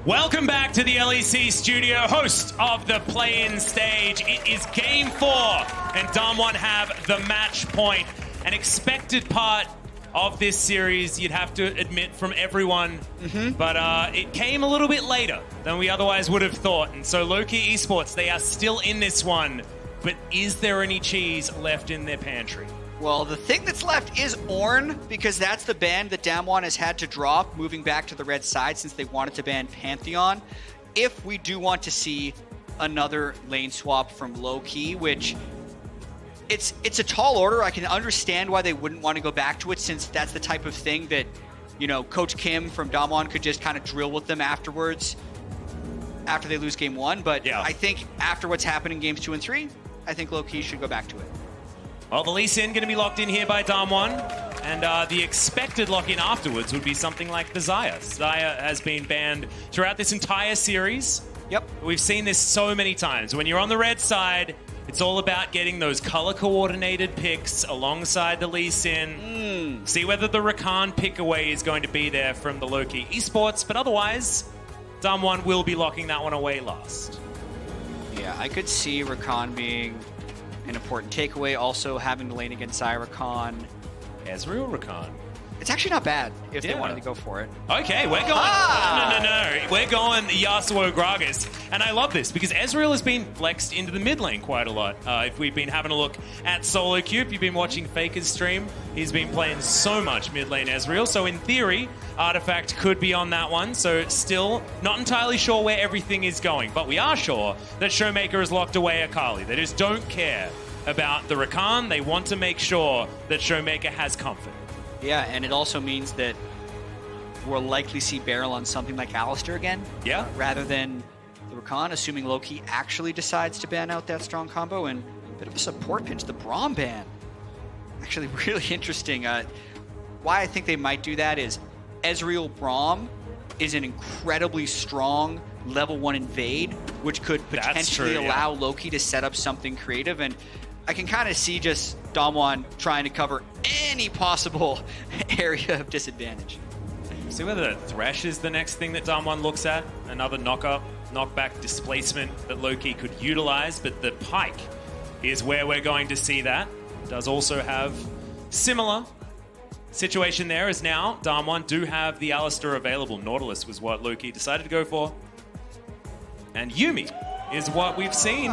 Welcome back to the LEC studio, host of the play-in stage. It is game 4, and Damwon have the match point. An expected part of this series, you'd have to admit, from everyone. But it came a little bit later than we otherwise would have thought. And so Loki Esports, they are still in this one. But is there any cheese left in their pantry? Well, the thing that's left is Ornn, because that's the ban that Damwon has had to drop, moving back to the red side since they wanted to ban Pantheon. If we do want to see another lane swap from Loki, which it's a tall order. I can understand why they wouldn't want to go back to it, since that's the type of thing that, you know, Coach Kim from Damwon could just kind of drill with them afterwards, after they lose game 1. But yeah, I think after what's happened in games 2 and 3, I think Loki should go back to it. Well, the Lee Sin going to be locked in here by Damwon, and the expected lock-in afterwards would be something like the Xayah. Xayah has been banned throughout this entire series. Yep. We've seen this so many times. When you're on the red side, it's all about getting those color-coordinated picks alongside the Lee Sin. See whether the Rakan pick-away is going to be there from the Loki Esports, but otherwise, Damwon will be locking that one away last. Yeah, I could see Rakan being an important takeaway. Also, having the lane against Rakan. Ezreal Rakan. It's actually not bad if they wanted to go for it. Okay, we're going... No. We're going Yasuo Gragas. And I love this because Ezreal has been flexed into the mid lane quite a lot. If we've been having a look at Solo Cube, you've been watching Faker's stream. He's been playing so much mid lane Ezreal. So in theory, Artifact could be on that one. So still not entirely sure where everything is going. But we are sure that Showmaker has locked away Akali. They just don't care about the Rakan. They want to make sure that Showmaker has comfort. Yeah, and it also means that we'll likely see Beryl on something like Alistar again. Yeah. Rather than the Rakan, assuming Loki actually decides to ban out that strong combo. And a bit of a support pinch, the Braum ban. Actually really interesting. Why I think they might do that is Ezreal Braum is an incredibly strong level 1 invade, which could potentially allow Loki to set up something creative. And I can kind of see just Damwon trying to cover any possible area of disadvantage. See whether Thresh is the next thing that Damwon looks at. Another knockback displacement that Loki could utilize, but the Pike is where we're going to see that. Does also have similar situation there, as now Damwon do have the Alistar available. Nautilus was what Loki decided to go for. And Yuumi is what we've seen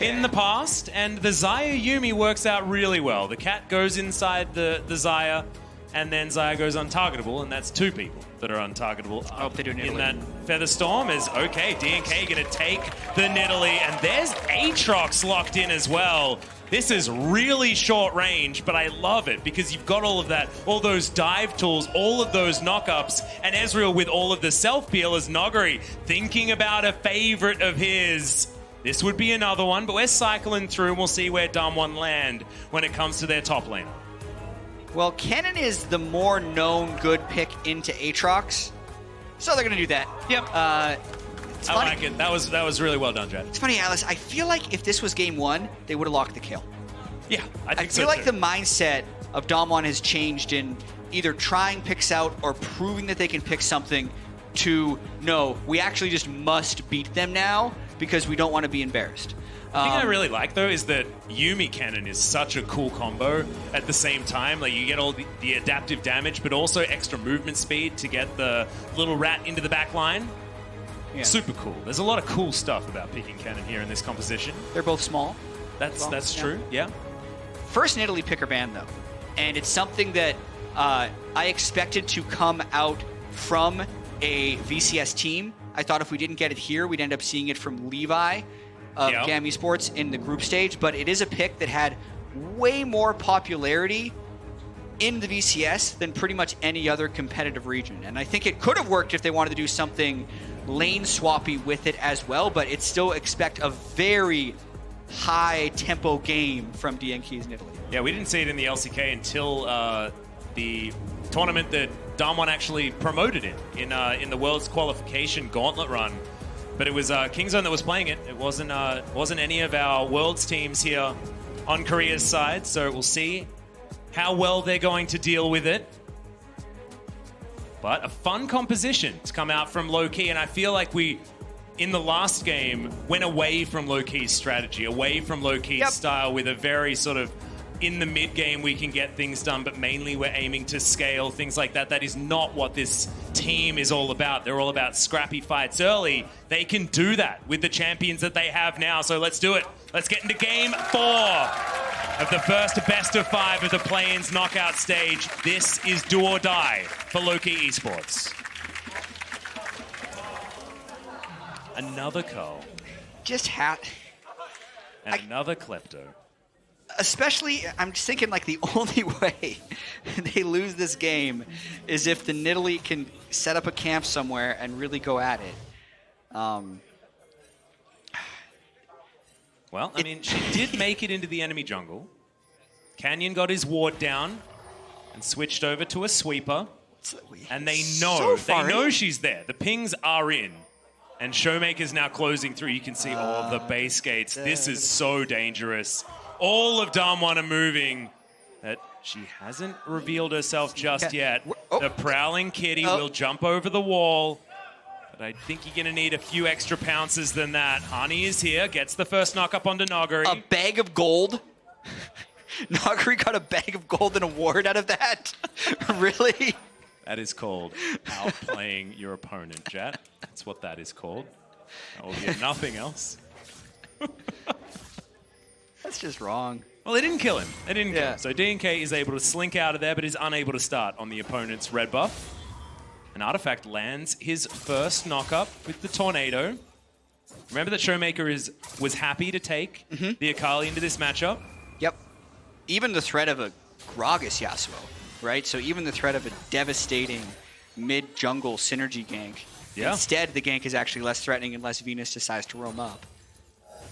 in the past, and the Xayah Yuumi works out really well. The cat goes inside the Xayah, and then Xayah goes untargetable, and that's 2 people that are untargetable. I hope they do Nidalee. In that Featherstorm is okay. DNK going to take the Nidalee, and there's Aatrox locked in as well. This is really short range, but I love it because you've got all of that, all those dive tools, all of those knockups, and Ezreal with all of the self-peel as Nogari thinking about a favorite of his. This would be another one, but we're cycling through and we'll see where Damwon land when it comes to their top laner. Well, Kennen is the more known good pick into Aatrox, so they're going to do that. Yep. I like it. That was really well done, Jed. It's funny, Alice. I feel like if this was game 1, they would have locked the kill. Yeah, I feel like the mindset of Damwon has changed in either trying picks out or proving that they can pick something to, no, we actually just must beat them now because we don't want to be embarrassed. The thing I really like, though, is that Yuumi Cannon is such a cool combo at the same time. Like, you get all the adaptive damage, but also extra movement speed to get the little rat into the back line. Yeah. Super cool. There's a lot of cool stuff about picking Cannon here in this composition. They're both small. That's true, yeah. First Nidalee picker ban, though. And it's something that I expected to come out from a VCS team. I thought if we didn't get it here, we'd end up seeing it from Levi of GAM Esports in the group stage. But it is a pick that had way more popularity in the VCS than pretty much any other competitive region. And I think it could have worked if they wanted to do something lane swappy with it as well, but it still expect a very high tempo game from DNK's Nidalee. Yeah, we didn't see it in the LCK until the tournament that Damwon actually promoted it in the World's Qualification Gauntlet run. But it was Kingzone that was playing it. It wasn't any of our Worlds teams here on Korea's side, so we'll see how well they're going to deal with it. But a fun composition to come out from Low-Key, and I feel like we, in the last game, went away from Low-Key's strategy, away from Low-Key's style with a very sort of, in the mid-game we can get things done, but mainly we're aiming to scale, things like that. That is not what this team is all about. They're all about scrappy fights early. They can do that with the champions that they have now, so let's do it. Let's get into game 4 of the first best of 5 of the play-ins knockout stage. This is do or die for Low-Key Esports. Another Cull. Just Another Klepto. Especially, I'm just thinking like the only way they lose this game is if the Nidalee can set up a camp somewhere and really go at it. Well, I mean, she did make it into the enemy jungle. Canyon got his ward down and switched over to a sweeper. And they know, she's there. The pings are in. And Showmaker's now closing through. You can see all of the base gates. This is so dangerous. All of Damwon are moving. She hasn't revealed herself just yet. The Prowling Kitty will jump over the wall. But I think you're going to need a few extra pounces than that. Hani is here, gets the first knock up onto Noguri. A bag of gold? Noguri got a bag of gold and a ward out of that? Really? That is called outplaying your opponent, Jat. That's what that is called. That will be nothing else. That's just wrong. Well, they didn't kill him. They didn't kill him. So DNK is able to slink out of there, but is unable to start on the opponent's red buff. An Artifact lands his first knock-up with the Tornado. Remember that Showmaker was happy to take the Akali into this matchup? Yep. Even the threat of a Gragas Yasuo, right? So even the threat of a devastating mid-jungle synergy gank. Instead, the gank is actually less threatening unless Venus decides to roam up.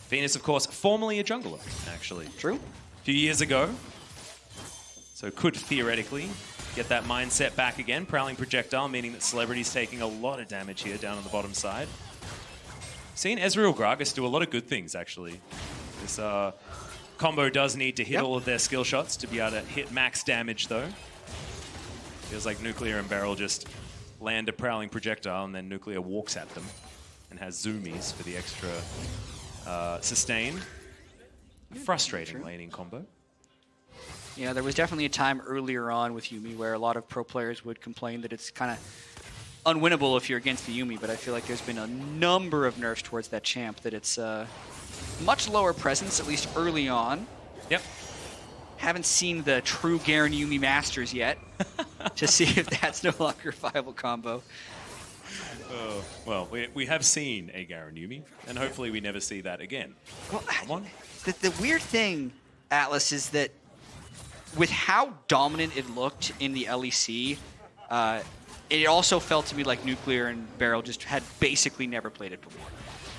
Venus, of course, formerly a jungler, actually. True. A few years ago. So could theoretically get that mindset back again. Prowling Projectile, meaning that Celebrity's taking a lot of damage here down on the bottom side. Seen Ezreal Gragas do a lot of good things, actually. This combo does need to hit all of their skill shots to be able to hit max damage, though. Feels like Nuclear and Beryl just land a Prowling Projectile, and then Nuclear walks at them and has zoomies for the extra sustain. Frustrating laning combo. Yeah, there was definitely a time earlier on with Yuumi where a lot of pro players would complain that it's kind of unwinnable if you're against the Yuumi, but I feel like there's been a number of nerfs towards that champ that it's much lower presence, at least early on. Yep. Haven't seen the true Garen Yuumi Masters yet to see if that's no longer a viable combo. Well, we have seen a Garen Yuumi, and hopefully we never see that again. Well, Come on. The weird thing, Atlas, is that with how dominant it looked in the LEC, it also felt to me like Nuclear and Beryl just had basically never played it before.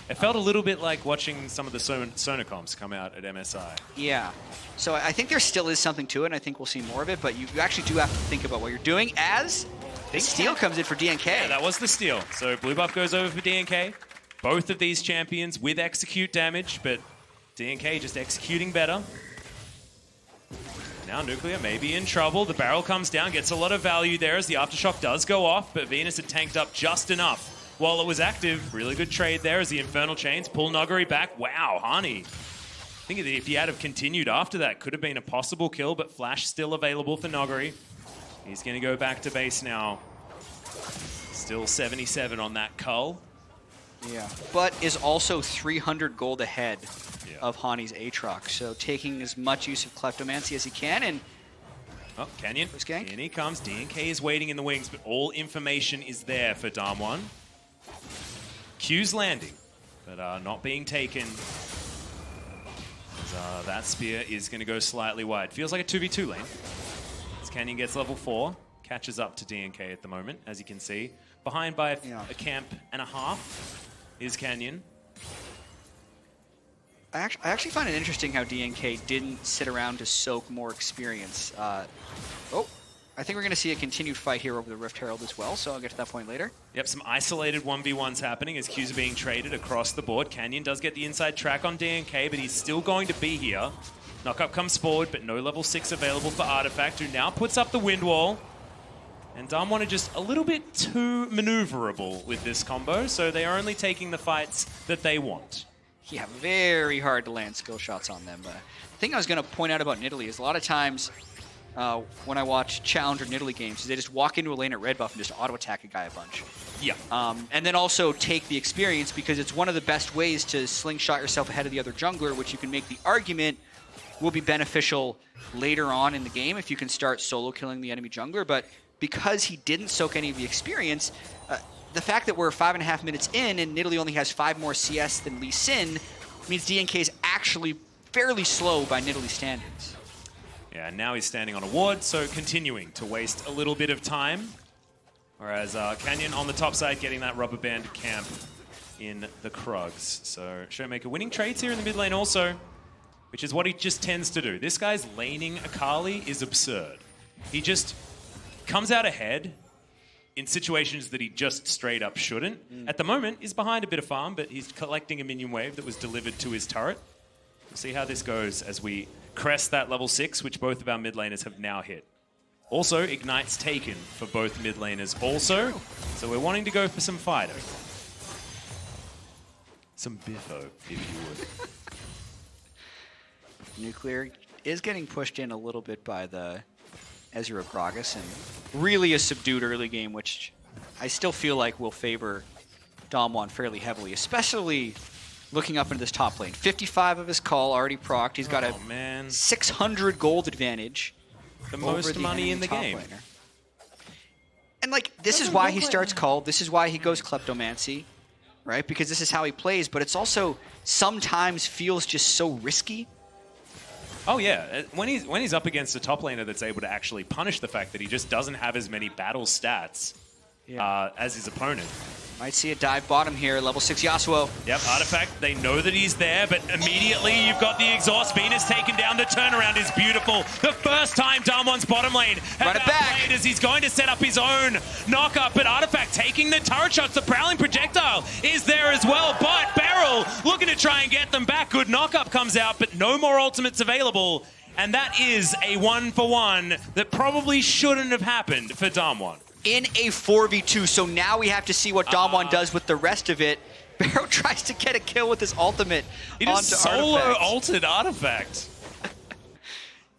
It felt a little bit like watching some of the Sonicomps come out at MSI. Yeah. So I think there still is something to it, and I think we'll see more of it, but you actually do have to think about what you're doing as the steal comes in for DNK. Yeah, that was the steal. So blue buff goes over for DNK. Both of these champions with execute damage, but DNK just executing better. Now Nuclear may be in trouble. The barrel comes down, gets a lot of value there as the Aftershock does go off, but Venus had tanked up just enough while it was active. Really good trade there as the Infernal Chains pull Noguri back. Wow, Hani. I think if he had have continued after that, could have been a possible kill, but Flash still available for Noguri. He's going to go back to base now. Still 77 on that Cull. Yeah, but is also 300 gold ahead of Hani's Aatrox, so taking as much use of Kleptomancy as he can, and oh, Canyon, in he comes. DNK is waiting in the wings, but all information is there for Damwon. Q's landing, but not being taken. As, that spear is going to go slightly wide. Feels like a 2v2 lane. As Canyon gets level 4, catches up to DNK at the moment, as you can see. Behind by a camp and a half is Canyon. I actually find it interesting how DNK didn't sit around to soak more experience. I think we're going to see a continued fight here over the Rift Herald as well, so I'll get to that point later. Yep, some isolated 1v1s happening as Q's are being traded across the board. Canyon does get the inside track on DNK, but he's still going to be here. Knockup comes forward, but no level 6 available for Artifact, who now puts up the wind wall. And Damwon are just a little bit too maneuverable with this combo, so they are only taking the fights that they want. Yeah, very hard to land skill shots on them. The thing I was going to point out about Nidalee is a lot of times when I watch Challenger Nidalee games, is they just walk into a lane at red buff and just auto-attack a guy a bunch. Yeah. And then also take the experience, because it's one of the best ways to slingshot yourself ahead of the other jungler, which you can make the argument will be beneficial later on in the game if you can start solo killing the enemy jungler. But because he didn't soak any of the experience, the fact that we're 5.5 minutes in and Nidalee only has 5 more CS than Lee Sin means DNK is actually fairly slow by Nidalee standards. Yeah, and now he's standing on a ward, so continuing to waste a little bit of time. Whereas Canyon on the top side getting that rubber band camp in the Krugs. So Showmaker winning trades here in the mid lane also, which is what he just tends to do. This guy's laning Akali is absurd. He just comes out ahead in situations that he just straight up shouldn't. At the moment, he's behind a bit of farm, but he's collecting a minion wave that was delivered to his turret. We'll see how this goes as we crest that level 6, which both of our mid laners have now hit. Also, Ignite's taken for both mid laners also, so we're wanting to go for some Fido. Some Biffo, if you would. Nuclear is getting pushed in a little bit by the Ezreal Gragas, and really a subdued early game, which I still feel like will favor Damwon fairly heavily, especially looking up into this top lane. 55 of his call already procced. He's got a 600 gold advantage. The most money in the game. Laner. And like, this is why he starts call. This is why he goes Kleptomancy, right? Because this is how he plays, but it's also sometimes feels just so risky. Oh yeah, when he's up against a top laner that's able to actually punish the fact that he just doesn't have as many battle stats as his opponent. Might see a dive bottom here, level 6 Yasuo. Yep, Artifact, they know that he's there, but immediately you've got the exhaust. Venus taken down, the turnaround is beautiful. The first time Damwon's bottom lane has played as he's going to set up his own knock-up, but Artifact taking the turret shots. The Prowling Projectile is there as well, but Beryl looking to try and get them back. Good knock-up comes out, but no more ultimates available, and that is a 1-for-1 that probably shouldn't have happened for Damwon. In a 4v2, so now we have to see what Damwon does with the rest of it. Barrow tries to get a kill with his ultimate. He just solo ulted Artifact.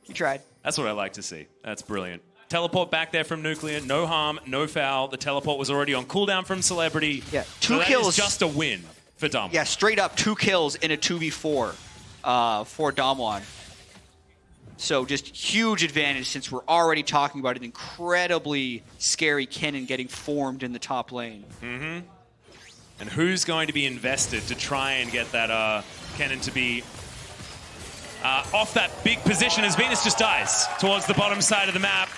He tried. That's what I like to see. That's brilliant. Teleport back there from Nuclear. No harm, no foul. The teleport was already on cooldown from Celebrity. Yeah, two kills. That is just a win for Damwon. Yeah, straight up 2 kills in a 2v4 for Damwon. So just huge advantage since we're already talking about an incredibly scary Kennen getting formed in the top lane. Mm-hmm. And who's going to be invested to try and get that Kennen to be off that big position as Venus just dies towards the bottom side of the map.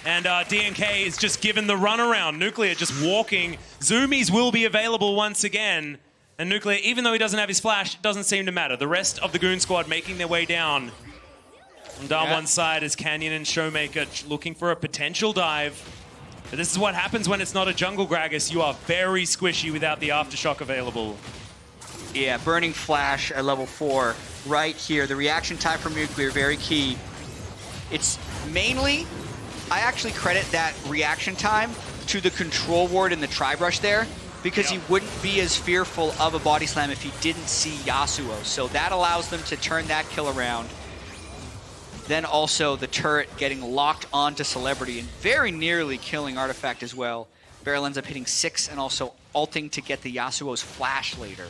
And DNK is just given the runaround. Nuclear just walking. Zoomies will be available once again. And Nuclear, even though he doesn't have his flash, it doesn't seem to matter. The rest of the Goon Squad making their way down. And on one side is Canyon and Showmaker looking for a potential dive. But this is what happens when it's not a jungle Gragas. You are very squishy without the Aftershock available. Yeah, Burning Flash at level 4 right here. The reaction time from Nuclear, very key. It's mainly, I actually credit that reaction time to the control ward and the Tri-Brush there, because he wouldn't be as fearful of a body slam if he didn't see Yasuo. So that allows them to turn that kill around. Then also the turret getting locked onto Celebrity and very nearly killing Artifact as well. Beryl ends up hitting 6 and also ulting to get the Yasuo's flash later.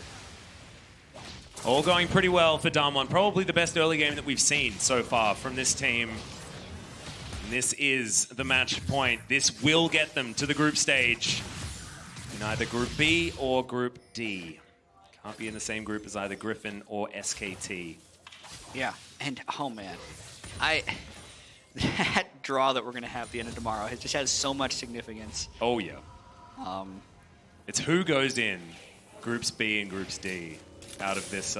All going pretty well for Damwon. Probably the best early game that we've seen so far from this team. And this is the match point. This will get them to the group stage in either Group B or Group D. Can't be in the same group as either Griffin or SKT. Yeah, and oh man. That draw that we're going to have at the end of tomorrow just has so much significance. Oh, yeah. It's who goes in Groups B and Groups D out of this.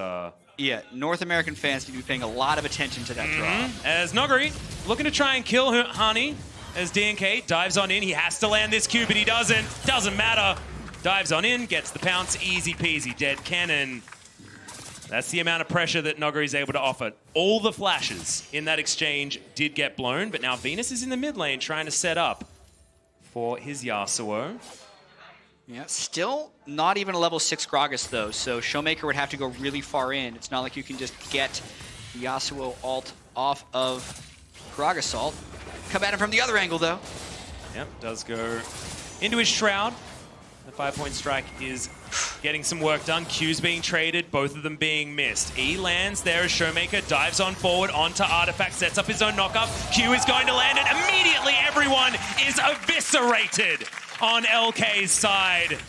Yeah, North American fans need to be paying a lot of attention to that draw. As Noguri looking to try and kill Hani as DNK dives on in. He has to land this Q, but he doesn't. Doesn't matter. Dives on in, gets the pounce, easy peasy, dead cannon. That's the amount of pressure that Noguri is able to offer. All the flashes in that exchange did get blown, but now Venus is in the mid lane trying to set up for his Yasuo. Yeah, still not even a level 6 Gragas, though, so Showmaker would have to go really far in. It's not like you can just get the Yasuo ult off of Gragas ult. Come at him from the other angle, though. Yep, does go into his Shroud. The 5-point strike is getting some work done. Q's being traded, both of them being missed. E lands there as Showmaker dives on forward onto Artifact, sets up his own knockup. Q is going to land it. Immediately, everyone is eviscerated on LK's side.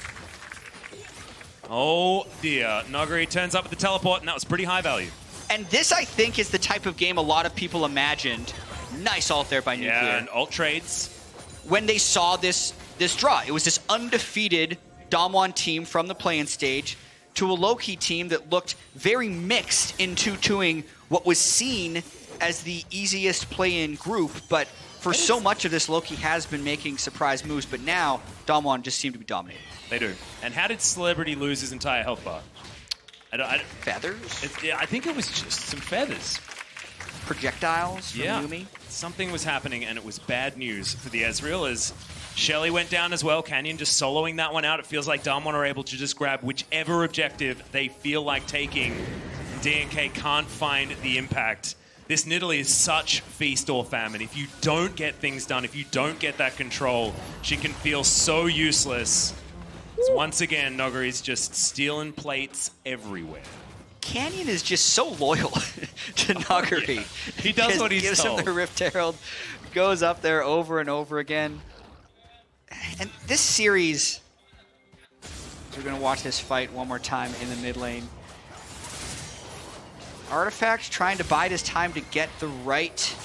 Oh dear. Noguri turns up with the teleport, and that was pretty high value. And this, I think, is the type of game a lot of people imagined. Nice ult there by Nuclear. Yeah, and ult trades. When they saw this draw, it was this undefeated Damwon team from the play-in stage to a low-key team that looked very mixed in 2-2ing what was seen as the easiest play-in group, but for so much of this, Loki has been making surprise moves, but now Damwon just seem to be dominating. They do. And how did Celebrity lose his entire health bar? Feathers? I think it was just some feathers. Projectiles from Yumi? Something was happening, and it was bad news for the Ezreal as Shelly went down as well. Canyon just soloing that one out. It feels like Damwon are able to just grab whichever objective they feel like taking. DNK can't find the impact. This Nidalee is such feast or famine. If you don't get things done, if you don't get that control, she can feel so useless. So once again, Noguri's just stealing plates everywhere. Canyon is just so loyal to Noguri. Yeah. He does what he's gives told. Him the Rift Herald, goes up there over and over again. And this series, we're going to watch this fight one more time in the mid lane. Artifact trying to bide his time to get the right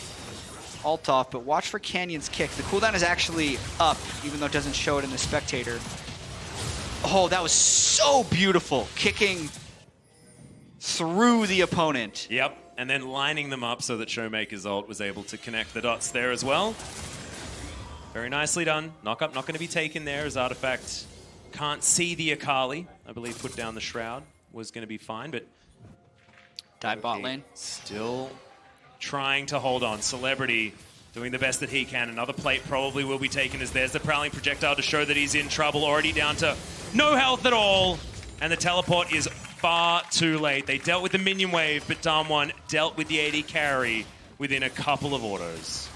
ult off, but watch for Canyon's kick. The cooldown is actually up, even though it doesn't show it in the spectator. Oh, that was so beautiful. Kicking through the opponent. Yep, and then lining them up so that Showmaker's ult was able to connect the dots there as well. Very nicely done. Knock-up not going to be taken there as Artifact can't see the Akali. I believe put down the Shroud was going to be fine, but dive bot lane. Still trying to hold on. Celebrity doing the best that he can. Another plate probably will be taken as there's the Prowling Projectile to show that he's in trouble. Already down to no health at all. And the teleport is far too late. They dealt with the minion wave, but Damwon dealt with the AD carry within a couple of autos.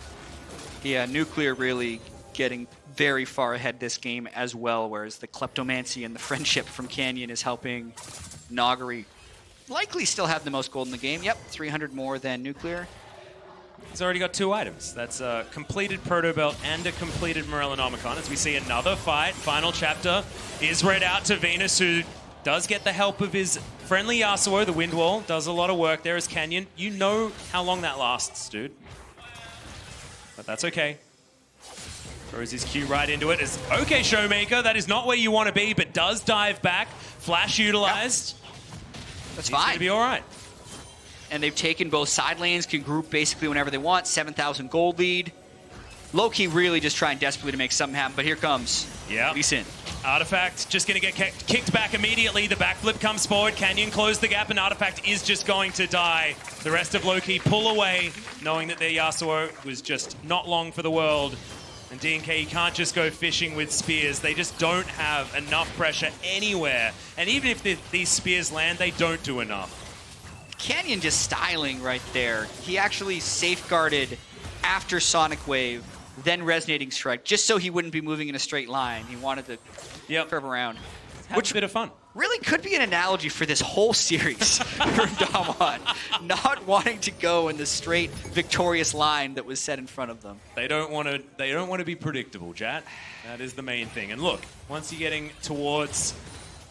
Yeah, Nuclear really getting very far ahead this game as well, whereas the Kleptomancy and the friendship from Canyon is helping Noguri likely still have the most gold in the game. Yep, 300 more than Nuclear. He's already got 2 items. That's a completed Proto Belt and a completed Morellonomicon. As we see another fight, final chapter is read out to Venus, who does get the help of his friendly Yasuo. The Wind Wall does a lot of work there as Canyon. You know how long that lasts, dude. But that's okay. Throws his Q right into it. As okay, Showmaker, that is not where you want to be, but does dive back. Flash utilized. Yep. That's He's fine. going to be all right. And they've taken both side lanes, can group basically whenever they want. 7,000 gold lead. Low-key really just trying desperately to make something happen, but here comes Lee Sin. Artifact just going to get kicked back immediately. The backflip comes forward. Canyon closed the gap, and Artifact is just going to die. The rest of Loki pull away, knowing that their Yasuo was just not long for the world. And DNK can't just go fishing with spears. They just don't have enough pressure anywhere. And even if these spears land, they don't do enough. Canyon just styling right there. He actually safeguarded after Sonic Wave, then Resonating Strike, just so he wouldn't be moving in a straight line. He wanted to curve around. Which a bit of fun. Really could be an analogy for this whole series for Damwon. Not wanting to go in the straight victorious line that was set in front of them. They don't want to be predictable, Jat. That is the main thing. And look, once you're getting towards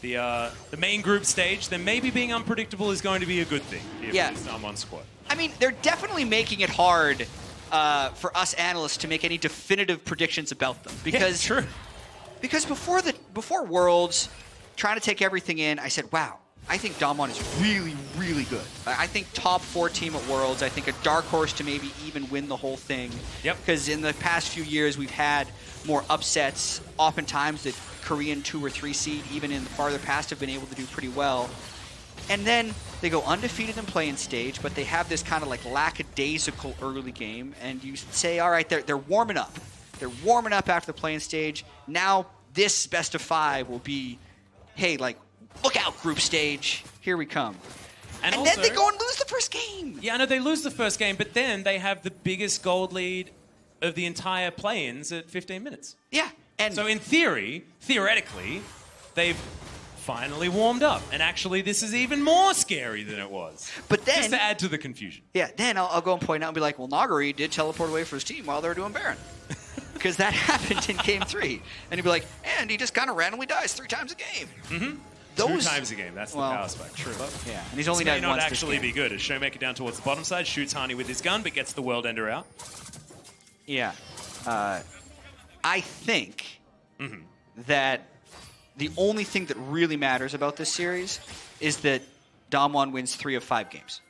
the main group stage, then maybe being unpredictable is going to be a good thing for this Damwon squad. I mean, they're definitely making it hard for us analysts to make any definitive predictions about them. Because, true. Because before Worlds, trying to take everything in, I said, wow, I think Damwon is really, really good. I think top 4 team at Worlds. I think a dark horse to maybe even win the whole thing. Yep. Because in the past few years, we've had more upsets. Oftentimes, the Korean 2 or 3 seed, even in the farther past, have been able to do pretty well. And then they go undefeated in play-in stage, but they have this kind of like lackadaisical early game, and you say, all right, they're warming up. They're warming up after the playing stage. Now this best of 5 will be, hey, like, look out, group stage. Here we come. And also, then they go and lose the first game. Yeah, I know they lose the first game, but then they have the biggest gold lead of the entire play-ins at 15 minutes. Yeah. And so in theoretically, they've finally warmed up. And actually, this is even more scary than it was. But then, just to add to the confusion. Yeah, then I'll go and point out and be like, well, Nagari did teleport away for his team while they were doing Baron. Because that happened in game 3. And he'd be like, and he just kind of randomly dies 3 times a game. Mm-hmm. 2 times a game. That's the power spike. True. Yeah, and he's only died once. This may not actually be good. As Showmaker down towards the bottom side, shoots Hani with his gun, but gets the World Ender out. Yeah. I think that the only thing that really matters about this series is that Damwon wins 3 of 5 games.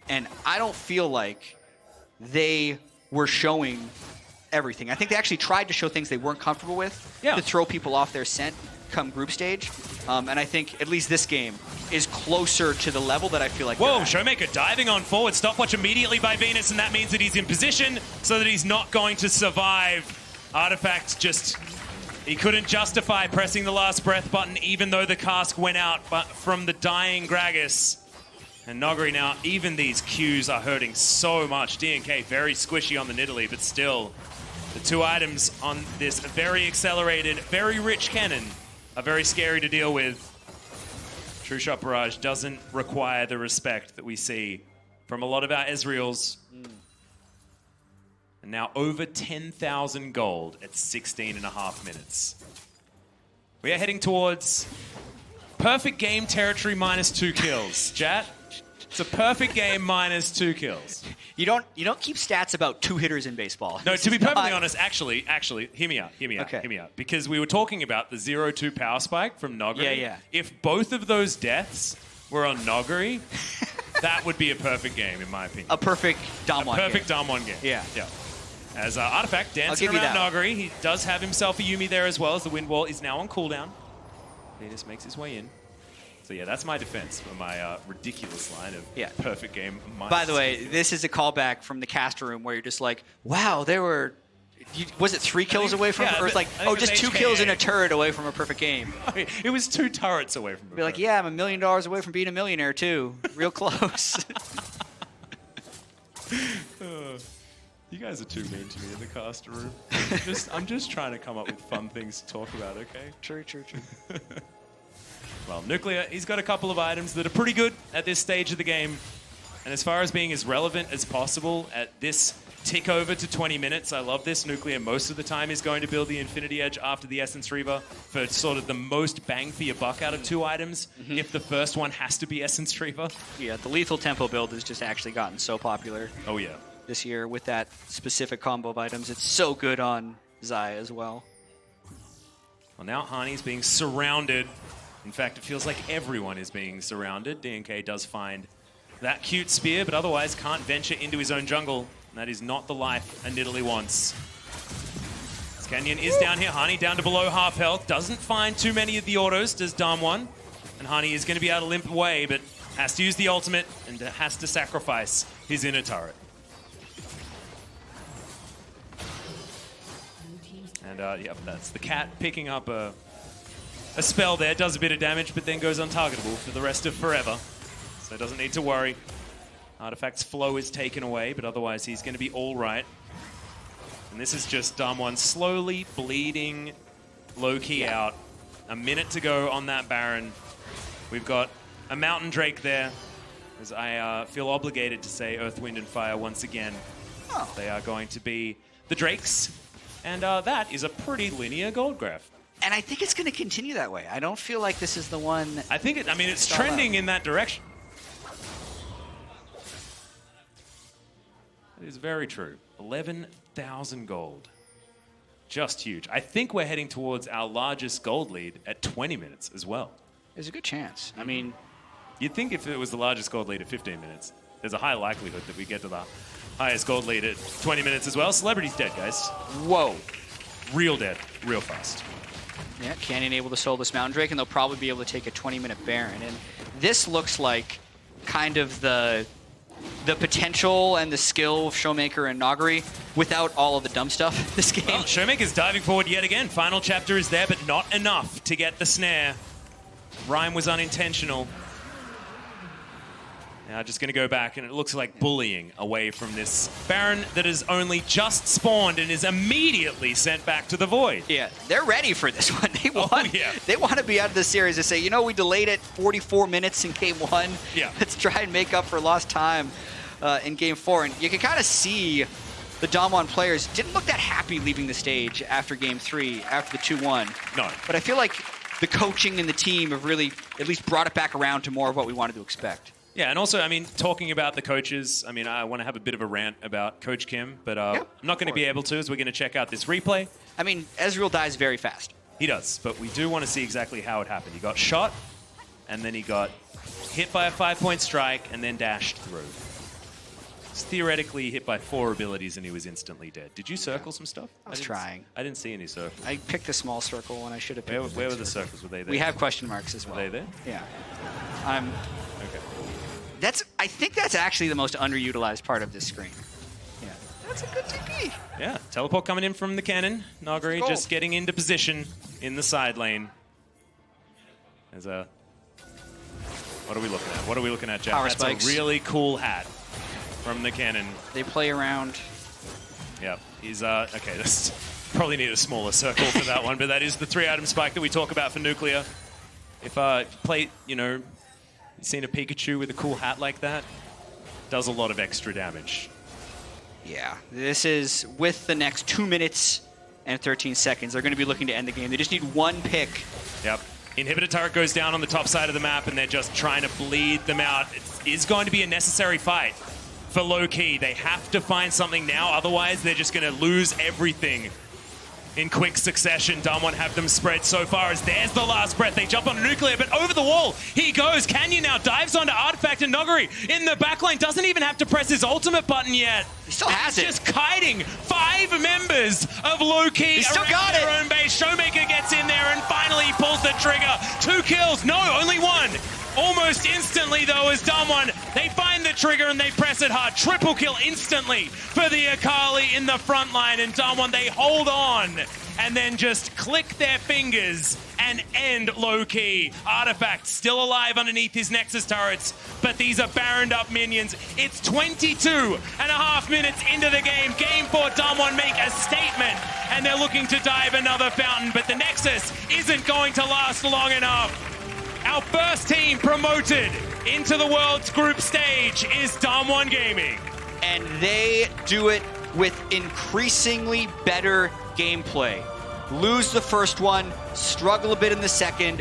And I don't feel like they were showing everything. I think they actually tried to show things they weren't comfortable with to throw people off their scent come group stage. And I think at least this game is closer to the level that I feel like Whoa, Showmaker diving on forward. Stopwatch immediately by Venus, and that means that he's in position so that he's not going to survive. Artifact just... He couldn't justify pressing the last breath button even though the cask went out from the dying Gragas. And Nogri now, even these Qs are hurting so much. DNK very squishy on the Nidalee, but still, the 2 items on this very accelerated, very rich cannon are very scary to deal with. True Shot Barrage doesn't require the respect that we see from a lot of our Ezreals. And now over 10,000 gold at 16.5 minutes. We are heading towards perfect game territory minus 2 kills. Jat, it's a perfect game minus 2 kills. You don't keep stats about 2 hitters in baseball. No, to be perfectly honest, actually, hear me out. Because we were talking about the 0-2 power spike from Nogri. Yeah. If both of those deaths were on Nogri, that would be a perfect game, in my opinion. A perfect Damwon game. Perfect Damwon game. Yeah. As Artifact dancing around Nogri, he does have himself a Yuumi there as well, as the wind wall is now on cooldown. Venus makes his way in. So yeah, that's my defense for my ridiculous line of perfect game. By the way, this is a callback from the caster room where you're just like, wow, there were, was it 3 kills away from, or it's like, just 2 kills in a turret away from a perfect game. It was 2 turrets away from. Be like, yeah, I'm $1 million away from being a millionaire too, real close. You guys are too mean to me in the caster room. I'm just trying to come up with fun things to talk about, okay? True. Well, Nuclear, he's got a couple of items that are pretty good at this stage of the game. And as far as being as relevant as possible at this tick over to 20 minutes, I love this. Nuclear most of the time is going to build the Infinity Edge after the Essence Reaver for sort of the most bang for your buck out of 2 items, if the first one has to be Essence Reaver. Yeah, the Lethal Tempo build has just actually gotten so popular. Oh, yeah. This year with that specific combo of items. It's so good on Zaya as well. Well, now Hani's being surrounded. In fact, it feels like everyone is being surrounded. DNK does find that cute spear, but otherwise can't venture into his own jungle. And that is not the life a Nidalee wants. Scanyon is down here. Hani down to below half health. Doesn't find too many of the autos, does Damwon. And Hani is going to be able to limp away, but has to use the ultimate and has to sacrifice his inner turret. And yep, that's the cat picking up a spell there. Does a bit of damage, but then goes untargetable for the rest of forever. So doesn't need to worry. Artifact's flow is taken away, but otherwise he's going to be all right. And this is just Damwon slowly bleeding low-key out. A minute to go on that Baron. We've got a Mountain Drake there. As I feel obligated to say Earth, Wind, and Fire once again. They are going to be the Drakes. And that is a pretty linear gold graph. And I think it's going to continue that way. I don't feel like this is the one. I think it's trending in that direction. That is very true. 11,000 gold. Just huge. I think we're heading towards our largest gold lead at 20 minutes as well. There's a good chance. I mean, you'd think if it was the largest gold lead at 15 minutes, there's a high likelihood that we get to the highest gold lead at 20 minutes as well. Celebrity's dead, guys. Whoa. Real dead, real fast. Yeah, Canyon able to solo this Mountain Drake, and they'll probably be able to take a 20-minute Baron. And this looks like kind of the the potential and the skill of Showmaker and Nogari without all of the dumb stuff this game. Well, Showmaker's diving forward yet again. Final chapter is there, but not enough to get the snare. Rhyme was unintentional. Now just going to go back, and it looks like bullying away from this Baron that has only just spawned and is immediately sent back to the Void. Yeah, they're ready for this one. They want, Oh, yeah. They want to be out of the series. They say, you know, we delayed it 44 minutes in Game 1. Yeah. Let's try and make up for lost time in Game 4. And you can kind of see the Damwon players didn't look that happy leaving the stage after Game 3, after the 2-1. No. But I feel like the coaching and the team have really at least brought it back around to more of what we wanted to expect. Yeah, and also, I mean, talking about the coaches, I mean, I want to have a bit of a rant about Coach Kim, but I'm not going to be able to, as we're going to check out this replay. I mean, Ezreal dies very fast. He does, but we do want to see exactly how it happened. He got shot, and then he got hit by a 5-point strike, and then dashed through. He's theoretically hit by 4 abilities, and he was instantly dead. Did you circle some stuff? I was trying. I didn't see any circles. I picked a small circle when I should have picked Where were the circles? Were they there? We have question marks as well. Were they there? Yeah. Okay. I think that's actually the most underutilized part of this screen. Yeah. That's a good TP. Yeah, teleport coming in from the cannon. Nogari just getting into position in the side lane. There's a... What are we looking at? What are we looking at, Jeff? Power That's spikes. a really cool hat from the cannon. They play around. Yeah, he's... Okay, this probably need a smaller circle for that one, but that is the 3-item spike that we talk about for Nuclear. If play, you know... You've seen a Pikachu with a cool hat like that? Does a lot of extra damage. Yeah, this is with the next 2 minutes and 13 seconds. They're going to be looking to end the game. They just need one pick. Yep. Inhibitor turret goes down on the top side of the map, and they're just trying to bleed them out. It is going to be a necessary fight for low-key. They have to find something now, otherwise they're just going to lose everything in quick succession. Damwon have them spread so far as there's the last breath. They jump on Nuclear, but over the wall he goes. Canyon now dives onto Artifact, and Nogari in the backline doesn't even have to press his ultimate button yet. He still has it. Just kiting 5 members of low-key. He still got their it. own base. Showmaker gets in there and finally pulls the trigger. 2 kills. No, only 1. Almost instantly, though, as Damwon, they find the trigger and they press it hard. Triple kill instantly for the Akali in the front line. And Damwon, they hold on and then just click their fingers and end low-key. Artifact still alive underneath his Nexus turrets, but these are Baroned up minions. It's 22.5 minutes into the game. Game 4, Damwon make a statement, and they're looking to dive another fountain, but the Nexus isn't going to last long enough. Our first team promoted into the World's Group stage is Damwon Gaming. And they do it with increasingly better gameplay. Lose the first one, struggle a bit in the second,